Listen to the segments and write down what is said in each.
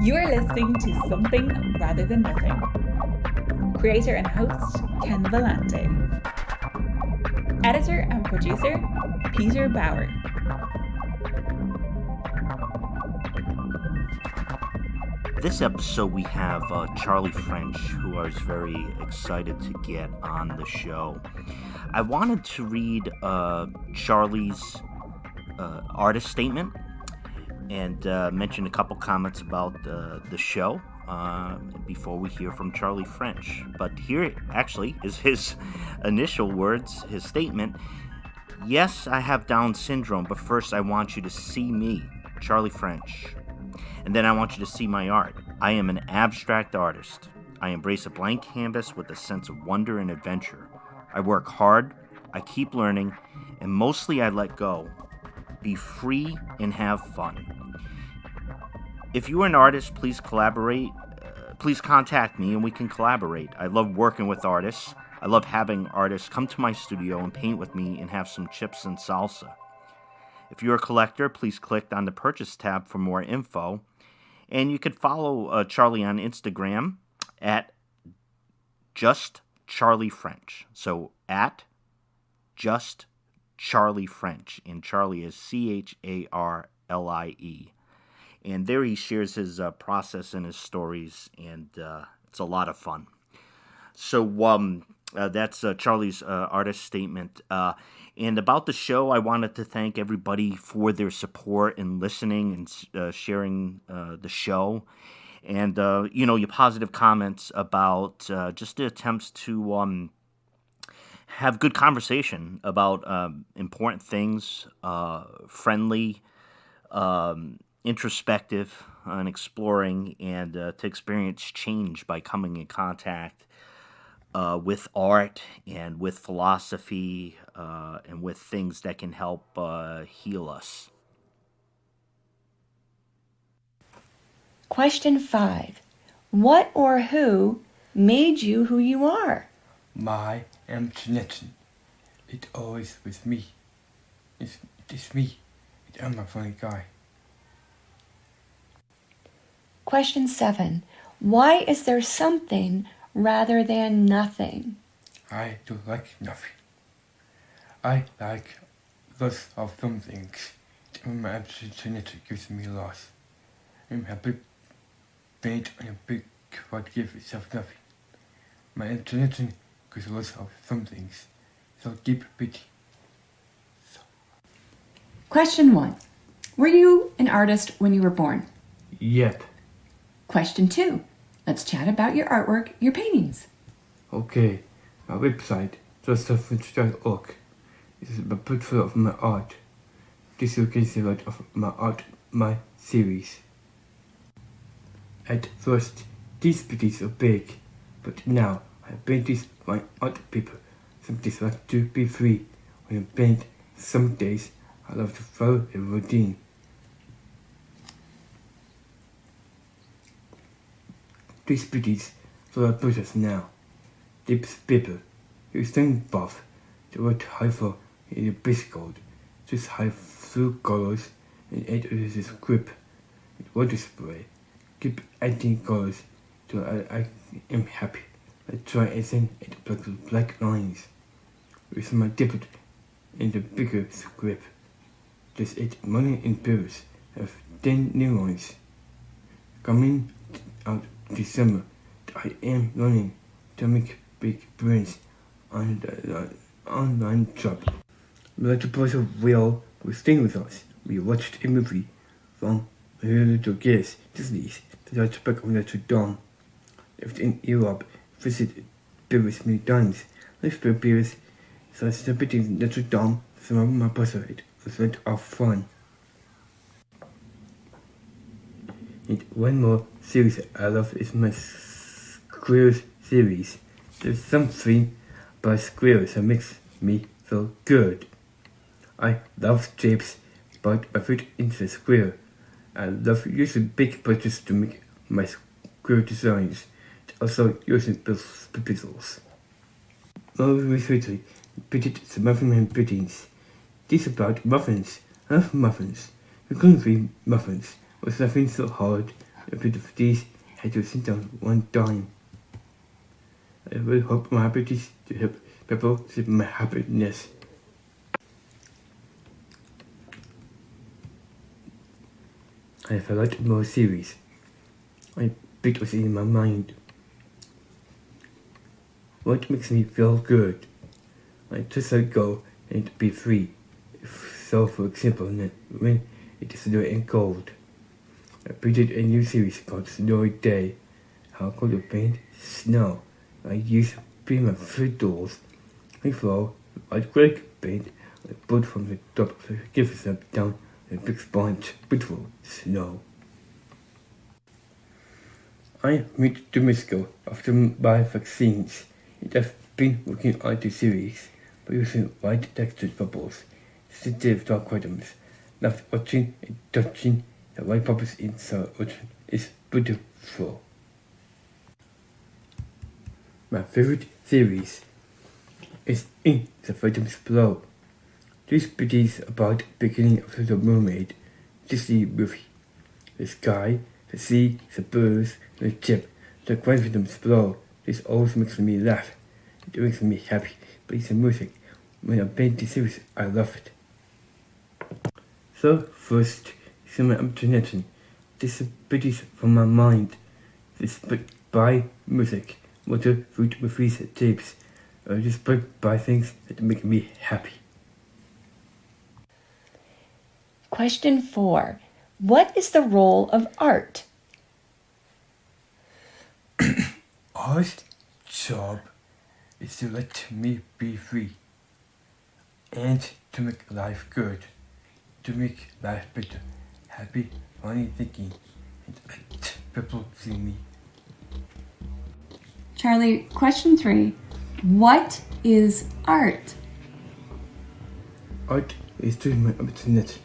You are listening to Something Rather Than Nothing. Creator and host, Ken Vellante. Editor and producer, Peter Bauer. This episode we have Charlie French, who I was very excited to get on the show. I wanted to read Charlie's artist statement and mention a couple comments about the show before we hear from Charlie French. But here actually is his initial words, his statement. Yes, I have Down syndrome, but first I want you to see me, Charlie French. And then I want you to see my art. I am an abstract artist. I embrace a blank canvas with a sense of wonder and adventure. I work hard, I keep learning, and mostly I let go. Be free and have fun. If you are an artist, please collaborate. Please contact me and we can collaborate. I love working with artists. I love having artists come to my studio and paint with me and have some chips and salsa. If you're a collector, please click on the purchase tab for more info. And you could follow Charlie on Instagram at Just Charlie French. So at Just Charlie French. And Charlie is Charlie. And there he shares his process and his stories. And it's a lot of fun. So that's Charlie's artist statement. And about the show, I wanted to thank everybody for their support and listening and sharing the show. And, your positive comments about just the attempts to have good conversation about important things, friendly, introspective, and exploring, and to experience change by coming in contact with art and with philosophy and with things that can help heal us. Question 5. What or who made you who you are? My imagination. It always with me. It is me. I'm a funny guy. Question 7. Why is there something rather than nothing? I don't like nothing. I like lots of some things. My imagination gives me lots. I'm a big paint and a big what gives itself nothing. My imagination gives lots of some things. So deep pity. Question 1. Were you an artist when you were born? Yep. Question 2. Let's chat about your artwork, your paintings. Okay, my website, justafrench.org. This is a picture of my art. This locates a lot of my art, my series. At first, these pieces are big, but now I paint this my art paper. Some days I like to be free. When I paint, some days I love to follow a routine. These pieces for our purchase now. This paper, you stand buff, the white hyphen in the base gold. Just high through colors and add this grip with water spray. Keep adding colors till I am happy. I try and add black lines. With my dip in the bigger script. Just add money in pairs of 10 new lines. Coming out December, I am learning to make big brains on the online shop. We like to play a wheel with staying with us. We watched a movie from a little guess Disney's The Hunchback of Notre Dame. Lived in Europe, visited Paris many times. Lived by Paris, so I started Notre Dame from my brother. It was a lot of fun. And one more series I love is my Squares series. There's something about squares that makes me feel good. I love shapes, but my foot into a square. I love using big brushes to make my square designs. Also using pencils. More recently, painted some muffin paintings. These about muffins. I love muffins. We couldn't read muffins. Was nothing so hard A bit of this had to sit down one time. I will hope my abilities to help people see my happiness. I have a lot more series. I bit was in my mind. What makes me feel good? I just let go and be free. So, for example, when it is snowy and cold, I created a new series called Snowy Day. How could you paint snow? I use my food tools. I throw white gray paint I put from the top of the gift shop down a big sponge, beautiful snow. I moved to Mexico after my vaccines. It has been working on the series by using white textured bubbles instead of dark items. Love watching and touching the white bubbles in the ocean is beautiful. My favorite series is In the Phantom's Below. This is about the beginning of the Mermaid, Disney movie. The sky, the sea, the birds, the ship, the Grand Phantom's Below. This always makes me laugh. It makes me happy. But it's the music. When I paint the series, I love it. So first, is my imagination. This is from my mind. This book by music, water, food, movies, tapes. This book by things that make me happy. Question 4. What is the role of art? Art's job is to let me be free and to make life good, to make life better, happy, funny thinking, and let people see me. Charlie, question 3. What is art? Art is doing my internet.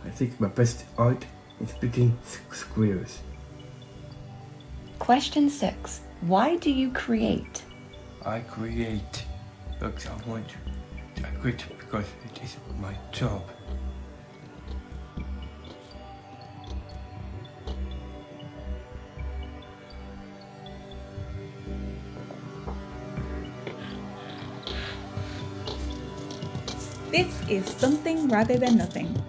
I think my best art is painting squares. Question 6. Why do you create? I create books I want to create because it is my job. This is Something Rather Than Nothing.